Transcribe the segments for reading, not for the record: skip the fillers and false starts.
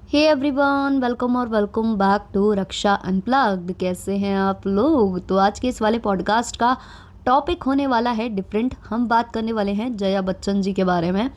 हे everyone, welcome और welcome back to Raksha unplugged. कैसे हैं आप लोग? तो आज के इस वाले पॉडकास्ट का टॉपिक होने वाला है डिफरेंट। हम बात करने वाले हैं जया बच्चन जी के बारे में।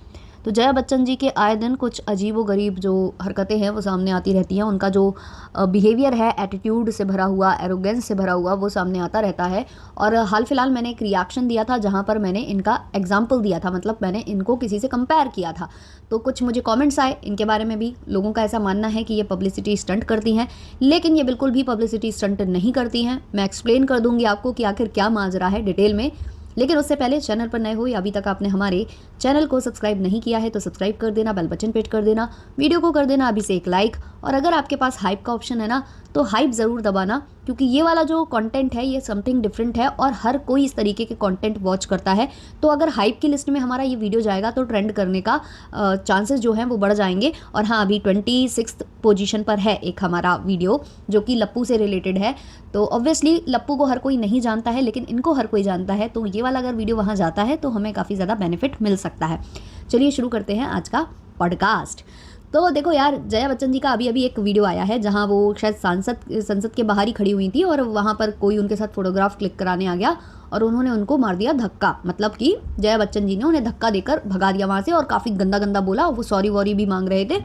तो जया बच्चन जी के आए दिन कुछ अजीबो गरीब जो हरकतें हैं वो सामने आती रहती हैं। उनका जो बिहेवियर है, एटीट्यूड से भरा हुआ, एरोगेंस से भरा हुआ, वो सामने आता रहता है। और हाल फिलहाल मैंने एक रिएक्शन दिया था जहाँ पर मैंने इनका एग्जाम्पल दिया था, मतलब मैंने इनको किसी से कंपेयर किया था। तो कुछ मुझे कमेंट्स आए इनके बारे में भी। लोगों का ऐसा मानना है कि ये पब्लिसिटी स्टंट करती हैं, लेकिन ये बिल्कुल भी पब्लिसिटी स्टंट नहीं करती हैं। मैं एक्सप्लेन कर दूंगी आपको कि आखिर क्या माजरा है डिटेल में। लेकिन उससे पहले चैनल पर नए हो या अभी तक आपने हमारे चैनल को सब्सक्राइब नहीं किया है तो सब्सक्राइब कर देना, बेल बटन पे कर देना, वीडियो को कर देना अभी से एक लाइक। और अगर आपके पास हाइप का ऑप्शन है ना, तो हाइप ज़रूर दबाना, क्योंकि ये वाला जो कंटेंट है ये समथिंग डिफरेंट है और हर कोई इस तरीके के कंटेंट वॉच करता है। तो अगर हाइप की लिस्ट में हमारा ये वीडियो जाएगा तो ट्रेंड करने का चांसेस जो हैं वो बढ़ जाएंगे। और हाँ, अभी 26 पोजीशन पर है एक हमारा वीडियो जो कि लप्पू से रिलेटेड है। तो ऑब्वियसली लप्पू को हर कोई नहीं जानता है, लेकिन इनको हर कोई जानता है। तो ये वाला अगर वीडियो वहाँ जाता है तो हमें काफ़ी ज़्यादा बेनिफिट मिल सकता है। चलिए शुरू करते हैं आज का पॉडकास्ट। तो देखो यार, जया बच्चन जी का अभी अभी एक वीडियो आया है जहां वो शायद संसद के बाहर ही खड़ी हुई थी और वहां पर कोई उनके साथ फोटोग्राफ क्लिक कराने आ गया और उन्होंने उनको मार दिया धक्का। मतलब कि जया बच्चन जी ने उन्हें धक्का देकर भगा दिया वहां से और काफ़ी गंदा गंदा बोला। वो सॉरी वॉरी भी मांग रहे थे।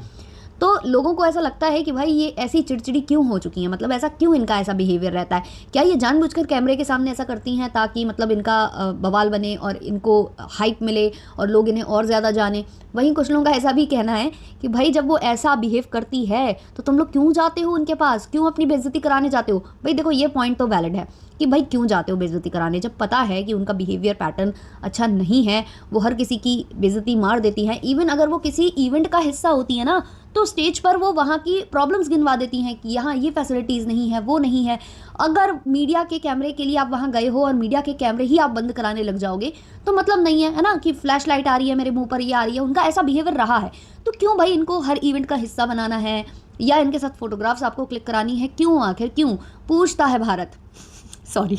तो लोगों को ऐसा लगता है कि भाई ये ऐसी चिड़चिड़ी क्यों हो चुकी हैं, मतलब ऐसा क्यों इनका ऐसा बिहेवियर रहता है। क्या ये जानबूझकर कैमरे के सामने ऐसा करती हैं ताकि मतलब इनका बवाल बने और इनको हाइप मिले और लोग इन्हें और ज़्यादा जाने। वहीं कुछ लोगों का ऐसा भी कहना है कि भाई जब वो ऐसा बिहेव करती है तो तुम लोग क्यों जाते हो उनके पास, क्यों अपनी बेइज्जती कराने जाते हो। भाई देखो, ये पॉइंट तो वैलिड है कि भाई क्यों जाते हो बेइज्जती कराने, जब पता है कि उनका बिहेवियर पैटर्न अच्छा नहीं है, वो हर किसी की बेइज्जती मार देती हैं। इवन अगर वो किसी इवेंट का हिस्सा होती है ना, तो स्टेज पर वो वहाँ की प्रॉब्लम्स गिनवा देती हैं कि यहाँ ये फैसिलिटीज़ नहीं है, वो नहीं है। अगर मीडिया के कैमरे के लिए आप वहाँ गए हो और मीडिया के कैमरे ही आप बंद कराने लग जाओगे तो मतलब नहीं है ना, कि फ्लैश लाइट आ रही है मेरे मुंह पर, ये आ रही है। उनका ऐसा बिहेवियर रहा है तो क्यों भाई इनको हर इवेंट का हिस्सा बनाना है या इनके साथ फोटोग्राफ्स आपको क्लिक करानी है, क्यों? आखिर क्यों पूछता है भारत। सॉरी।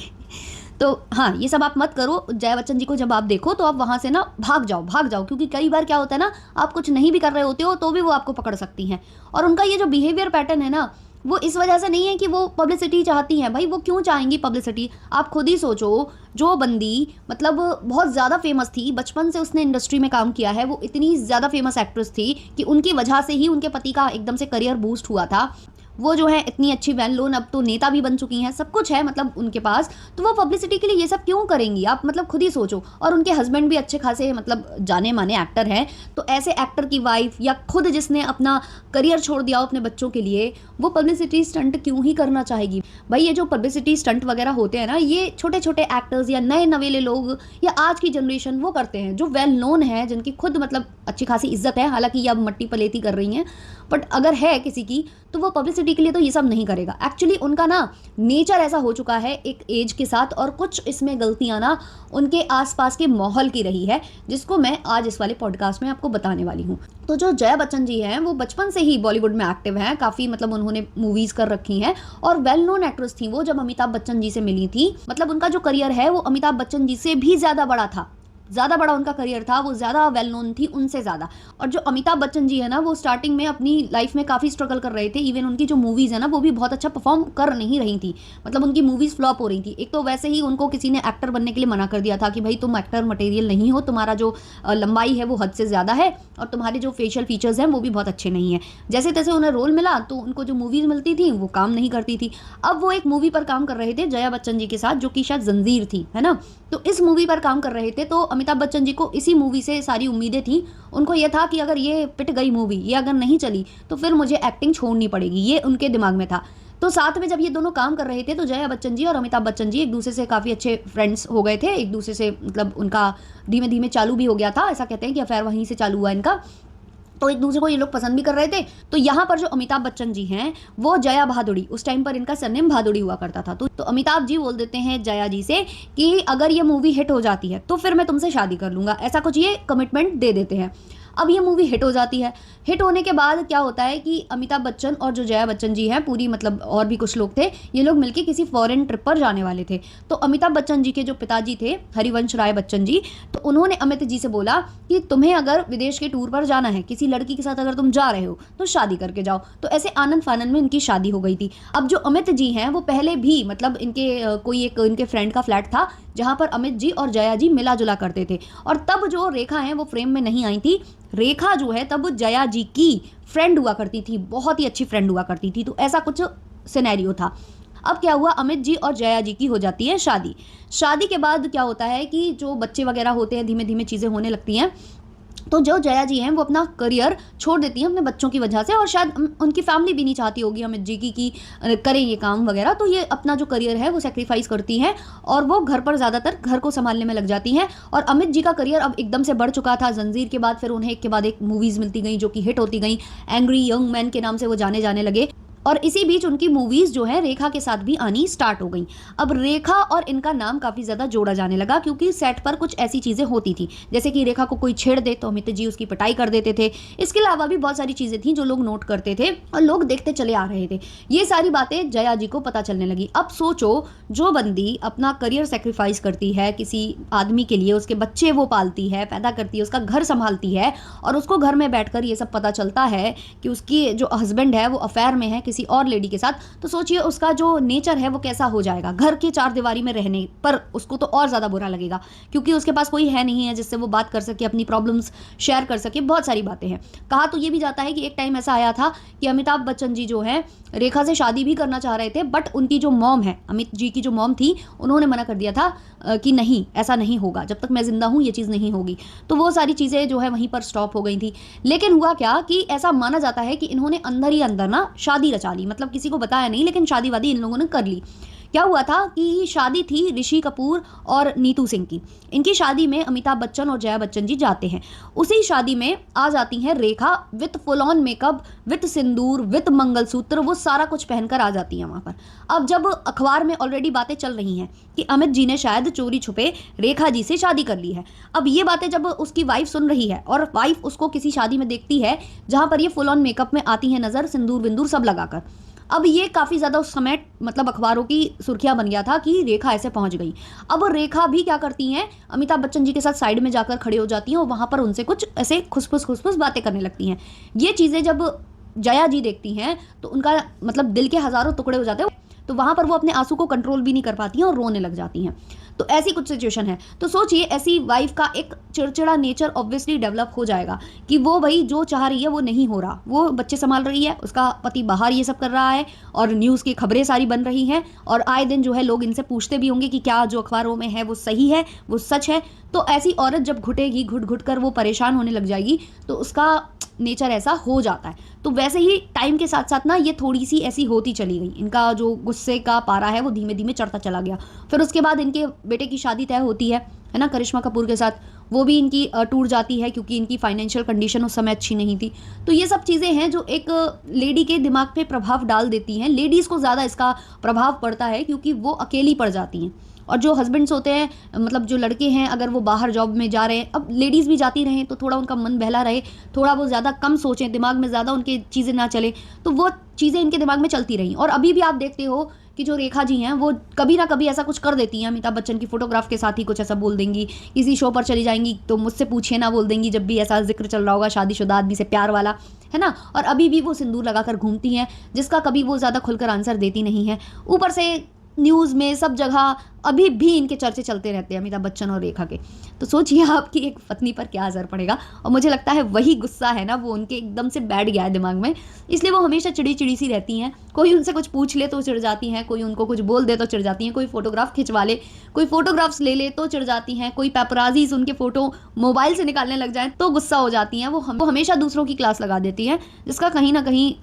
तो हाँ, ये सब आप मत करो। जया बच्चन जी को जब आप देखो तो आप वहाँ से ना भाग जाओ, भाग जाओ, क्योंकि कई बार क्या होता है ना, आप कुछ नहीं भी कर रहे होते हो तो भी वो आपको पकड़ सकती हैं। और उनका ये जो बिहेवियर पैटर्न है ना, वो इस वजह से नहीं है कि वो पब्लिसिटी चाहती हैं। भाई वो क्यों चाहेंगी पब्लिसिटी? आप खुद ही सोचो। जो बंदी मतलब बहुत ज़्यादा फेमस थी, बचपन से उसने इंडस्ट्री में काम किया है, वो इतनी ज़्यादा फेमस एक्ट्रेस थी कि उनकी वजह से ही उनके पति का एकदम से करियर बूस्ट हुआ था। वो जो है इतनी अच्छी वेल लोन, अब तो नेता भी बन चुकी हैं, सब कुछ है मतलब उनके पास। तो वो पब्लिसिटी के लिए ये सब क्यों करेंगी? आप मतलब खुद ही सोचो। और उनके हस्बैंड भी अच्छे खासे मतलब जाने माने एक्टर हैं। तो ऐसे एक्टर की वाइफ या खुद जिसने अपना करियर छोड़ दिया हो अपने बच्चों के लिए, वो पब्लिसिटी स्टंट क्यों ही करना चाहेगी? भाई ये जो पब्लिसिटी स्टंट वगैरह होते हैं ना, ये छोटे छोटे एक्टर्स या नए नवेले लोग या आज की जनरेशन वो करते हैं जो वेल नोन है, जिनकी खुद मतलब अच्छी खासी इज्जत है। हालांकि ये अब मट्टी पलेती कर रही हैं, बट अगर है किसी की तो वो पब्लिसिटी के लिए तो ये सब नहीं करेगा। एक्चुअली उनका ना नेचर ऐसा हो चुका है एक एज के साथ, और कुछ इसमें गलतियां ना उनके आसपास के माहौल की रही है, जिसको मैं आज इस वाले पॉडकास्ट में आपको बताने वाली हूँ। तो जो जया बच्चन जी हैं वो बचपन से ही बॉलीवुड में एक्टिव हैं, काफ़ी मतलब उन्होंने मूवीज़ कर रखी हैं और वेल नोन एक्ट्रेस थी वो। जब अमिताभ बच्चन जी से मिली थी, मतलब उनका जो करियर है वो अमिताभ बच्चन जी से भी ज़्यादा बड़ा था, ज़्यादा बड़ा उनका करियर था, वो ज़्यादा वेल नोन थी उनसे ज़्यादा। और जो अमिताभ बच्चन जी है ना, वो स्टार्टिंग में अपनी लाइफ में काफ़ी स्ट्रगल कर रहे थे। इवन उनकी जो मूवीज़ है ना, वो भी बहुत अच्छा परफॉर्म कर नहीं रही थी, मतलब उनकी मूवीज़ फ्लॉप हो रही थी। एक तो वैसे ही उनको किसी ने एक्टर बनने के लिए मना कर दिया था कि भाई तुम एक्टर मटेरियल नहीं हो, तुम्हारा जो लंबाई है वो हद से ज़्यादा है और तुम्हारे जो फेशियल फीचर्स हैं वो भी बहुत अच्छे नहीं हैं। जैसे तैसे उन्हें रोल मिला तो उनको जो मूवीज़ मिलती थी वो काम नहीं करती थी। अब वो एक मूवी पर काम कर रहे थे जया बच्चन जी के साथ, जो कि शायद जंजीर थी, है ना। तो इस मूवी पर काम कर रहे थे तो अमिताभ बच्चन जी को इसी मूवी से सारी उम्मीदें थी। उनको ये था कि अगर ये पिट गई मूवी, ये अगर नहीं चली तो फिर मुझे एक्टिंग छोड़नी पड़ेगी, ये उनके दिमाग में था। तो साथ में जब ये दोनों काम कर रहे थे तो जया बच्चन जी और अमिताभ बच्चन जी एक दूसरे से काफ़ी अच्छे फ्रेंड्स हो गए थे। एक दूसरे से मतलब उनका धीमे धीमे चालू भी हो गया था। ऐसा कहते हैं कि अफेयर वहीं से चालू हुआ इनका। तो एक दूसरे को ये लोग पसंद भी कर रहे थे। तो यहाँ पर जो अमिताभ बच्चन जी हैं वो जया भादुड़ी, उस टाइम पर इनका सरनेम भादुड़ी हुआ करता था। तो अमिताभ जी बोल देते हैं जया जी से कि अगर ये मूवी हिट हो जाती है तो फिर मैं तुमसे शादी कर लूँगा, ऐसा कुछ ये कमिटमेंट दे देते हैं। अब ये मूवी हिट हो जाती है। हिट होने के बाद क्या होता है कि अमिताभ बच्चन और जो जया बच्चन जी हैं, पूरी मतलब और भी कुछ लोग थे, ये लोग मिलके किसी फॉरेन ट्रिप पर जाने वाले थे। तो अमिताभ बच्चन जी के जो पिताजी थे, हरिवंश राय बच्चन जी, तो उन्होंने अमित जी से बोला कि तुम्हें अगर विदेश के टूर पर जाना है, किसी लड़की के साथ अगर तुम जा रहे हो तो शादी करके जाओ। तो ऐसे आनंद फानंद में इनकी शादी हो गई थी। अब जो अमित जी हैं वो पहले भी मतलब इनके कोई एक इनके फ्रेंड का फ्लैट था जहां पर अमित जी और जया जी मिला जुला करते थे। और तब जो रेखा है वो फ्रेम में नहीं आई थी। रेखा जो है तब जया जी की फ्रेंड हुआ करती थी, बहुत ही अच्छी फ्रेंड हुआ करती थी। तो ऐसा कुछ सिनेरियो था। अब क्या हुआ, अमित जी और जया जी की हो जाती है शादी। शादी के बाद क्या होता है कि जो बच्चे वगैरह होते हैं, धीमे धीमे चीज़ें होने लगती हैं। तो जो जया जी हैं वो अपना करियर छोड़ देती हैं अपने बच्चों की वजह से, और शायद उनकी फैमिली भी नहीं चाहती होगी अमित जी की कि करें ये काम वगैरह। तो ये अपना जो करियर है वो सेक्रीफाइस करती हैं और वो घर पर ज़्यादातर घर को संभालने में लग जाती हैं। और अमित जी का करियर अब एकदम से बढ़ चुका था। जंजीर के बाद फिर उन्हें एक के बाद एक मूवीज़ मिलती गई जो कि हिट होती गई। एंग्री यंग मैन के नाम से वो जाने जाने लगे। और इसी बीच उनकी मूवीज जो है रेखा के साथ भी आनी स्टार्ट हो गई। अब रेखा और इनका नाम काफ़ी ज़्यादा जोड़ा जाने लगा क्योंकि सेट पर कुछ ऐसी चीज़ें होती थी, जैसे कि रेखा को कोई छेड़ दे तो अमित जी उसकी पिटाई कर देते थे। इसके अलावा भी बहुत सारी चीज़ें थी जो लोग नोट करते थे और लोग देखते चले आ रहे थे। ये सारी बातें जया जी को पता चलने लगी। अब सोचो, जो बंदी अपना करियर सेक्रीफाइस करती है किसी आदमी के लिए, उसके बच्चे वो पालती है, पैदा करती है, उसका घर संभालती है, और उसको घर में बैठकर ये सब पता चलता है कि उसकी जो हस्बैंड है वो अफेयर में है किसी और लेडी के साथ, तो सोचिए उसका जो नेचर है वो कैसा हो जाएगा। घर के चार दीवारी में रहने पर उसको तो और ज़्यादा बुरा लगेगा क्योंकि उसके पास कोई है नहीं है जिससे वो बात कर सके, अपनी प्रॉब्लम्स शेयर कर सके। बहुत सारी बातें हैं। कहा तो ये भी जाता है कि एक टाइम ऐसा आया था कि अमिताभ बच्चन जी जो है रेखा से शादी भी करना चाह रहे थे, बट उनकी जो मॉम है, अमित जी की जो मॉम थी, उन्होंने मना कर दिया था कि नहीं, ऐसा नहीं होगा, जब तक मैं जिंदा हूँ ये चीज़ नहीं होगी। तो वो सारी चीज़ें जो है वहीं पर स्टॉप हो गई थी। लेकिन हुआ क्या कि ऐसा माना जाता है कि इन्होंने अंदर ही अंदर ना शादी रचा ली, मतलब किसी को बताया नहीं, लेकिन शादी वादी इन लोगों ने कर ली। क्या हुआ था कि शादी थी ऋषि कपूर और नीतू सिंह की। इनकी शादी में अमिताभ बच्चन और जया बच्चन जी जाते हैं। उसी शादी में आ जाती हैं Rekha with full on makeup, with सिंदूर, विथ मंगलसूत्र, वो सारा कुछ पहनकर आ जाती हैं वहां पर। अब जब अखबार में ऑलरेडी बातें चल रही हैं कि अमित जी ने शायद चोरी छुपे रेखा जी से शादी कर ली है। अब ये बातें जब उसकी वाइफ सुन रही है और वाइफ उसको किसी शादी में देखती है जहां पर ये फुल ऑन मेकअप में आती है नजर, सिंदूर विंदूर सब लगाकर, अब ये काफ़ी ज़्यादा उस समय मतलब अखबारों की सुर्खियां बन गया था कि रेखा ऐसे पहुंच गई। अब रेखा भी क्या करती हैं, अमिताभ बच्चन जी के साथ साइड में जाकर खड़े हो जाती हैं और वहां पर उनसे कुछ ऐसे खुसफुस बातें करने लगती हैं। ये चीज़ें जब जया जी देखती हैं तो उनका मतलब दिल के हज़ारों टुकड़े हो जाते हैं। तो वहां पर वो अपने आंसू को कंट्रोल भी नहीं कर पाती हैं और रोने लग जाती हैं। तो ऐसी कुछ सिचुएशन है। तो सोचिए, ऐसी वाइफ का एक चिड़चिड़ा नेचर ऑब्वियसली डेवलप हो जाएगा कि वो भाई जो चाह रही है वो नहीं हो रहा। वो बच्चे संभाल रही है, उसका पति बाहर ये सब कर रहा है और न्यूज़ की खबरें सारी बन रही हैं, और आए दिन जो है लोग इनसे पूछते भी होंगे कि क्या जो अखबारों में है वो सही है, वो सच है। तो ऐसी औरत जब घुटेगी, घुट घुट कर वो परेशान होने लग जाएगी, तो उसका नेचर ऐसा हो जाता है। तो वैसे ही टाइम के साथ साथ ना ये थोड़ी सी ऐसी होती चली गई। इनका जो गुस्से का पारा है वो धीमे धीमे चढ़ता चला गया। फिर उसके बाद इनके बेटे की शादी तय होती है ना, करिश्मा कपूर के साथ। वो भी इनकी टूट जाती है क्योंकि इनकी फाइनेंशियल कंडीशन उस समय अच्छी नहीं थी। तो ये सब चीज़ें हैं जो एक लेडी के दिमाग पे प्रभाव डाल देती हैं। लेडीज़ को ज़्यादा इसका प्रभाव पड़ता है क्योंकि वो अकेली पड़ जाती हैं। और जो हस्बैंड्स होते हैं, मतलब जो लड़के हैं, अगर वो बाहर जॉब में जा रहे हैं, अब लेडीज़ भी जाती रहें तो थोड़ा उनका मन बहला रहे, थोड़ा वो ज़्यादा कम सोचें, दिमाग में ज़्यादा उनकी चीज़ें ना चले, तो वो चीज़ें इनके दिमाग में चलती रहीं। और अभी भी आप देखते हो कि जो रेखा जी हैं वो कभी ना कभी ऐसा कुछ कर देती हैं। अमिताभ बच्चन की फोटोग्राफ के साथ ही कुछ ऐसा बोल देंगी, किसी शो पर चली जाएंगी तो मुझसे पूछिए ना बोल देंगी, जब भी ऐसा जिक्र चल रहा होगा शादीशुदा आदमी से प्यार वाला, है ना। और अभी भी वो सिंदूर लगाकर घूमती हैं, जिसका कभी वो ज़्यादा खुलकर आंसर देती नहीं है। ऊपर से न्यूज़ में सब जगह अभी भी इनके चर्चे चलते रहते हैं अमिताभ बच्चन और रेखा के। तो सोचिए आपकी एक पत्नी पर क्या असर पड़ेगा। और मुझे लगता है वही गुस्सा है ना, वो उनके एकदम से बैठ गया है दिमाग में, इसलिए वो हमेशा चिड़ी चिड़ी सी रहती हैं। कोई उनसे कुछ पूछ ले तो चिढ़ जाती हैं, कोई उनको कुछ बोल दे तो चिढ़ जाती हैं, कोई फोटोग्राफ खिंचवा ले, कोई फोटोग्राफ्स ले ले तो चिढ़ जाती हैं, कोई पेपराजीज उनके फोटो मोबाइल से निकालने लग जाए तो गुस्सा हो जाती हैं। वो हमेशा दूसरों की क्लास लगा देती हैं, जिसका कहीं ना कहीं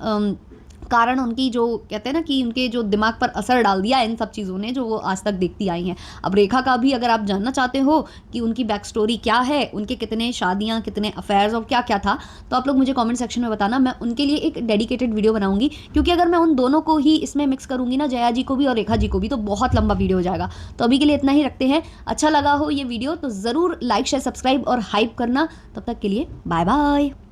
कारण उनकी जो कहते हैं ना कि उनके जो दिमाग पर असर डाल दिया इन सब चीज़ों ने जो वो आज तक देखती आई हैं। अब रेखा का भी अगर आप जानना चाहते हो कि उनकी बैक स्टोरी क्या है, उनके कितने शादियाँ, कितने अफेयर्स और क्या क्या था, तो आप लोग मुझे कमेंट सेक्शन में बताना। मैं उनके लिए एक डेडिकेटेड वीडियो बनाऊंगी, क्योंकि अगर मैं उन दोनों को ही इसमें मिक्स करूंगी ना, जया जी को भी और रेखा जी को भी, तो बहुत लंबा वीडियो हो जाएगा। तो अभी के लिए इतना ही रखते हैं। अच्छा लगा हो ये वीडियो तो ज़रूर लाइक शेयर सब्सक्राइब और हाइप करना। तब तक के लिए बाय बाय।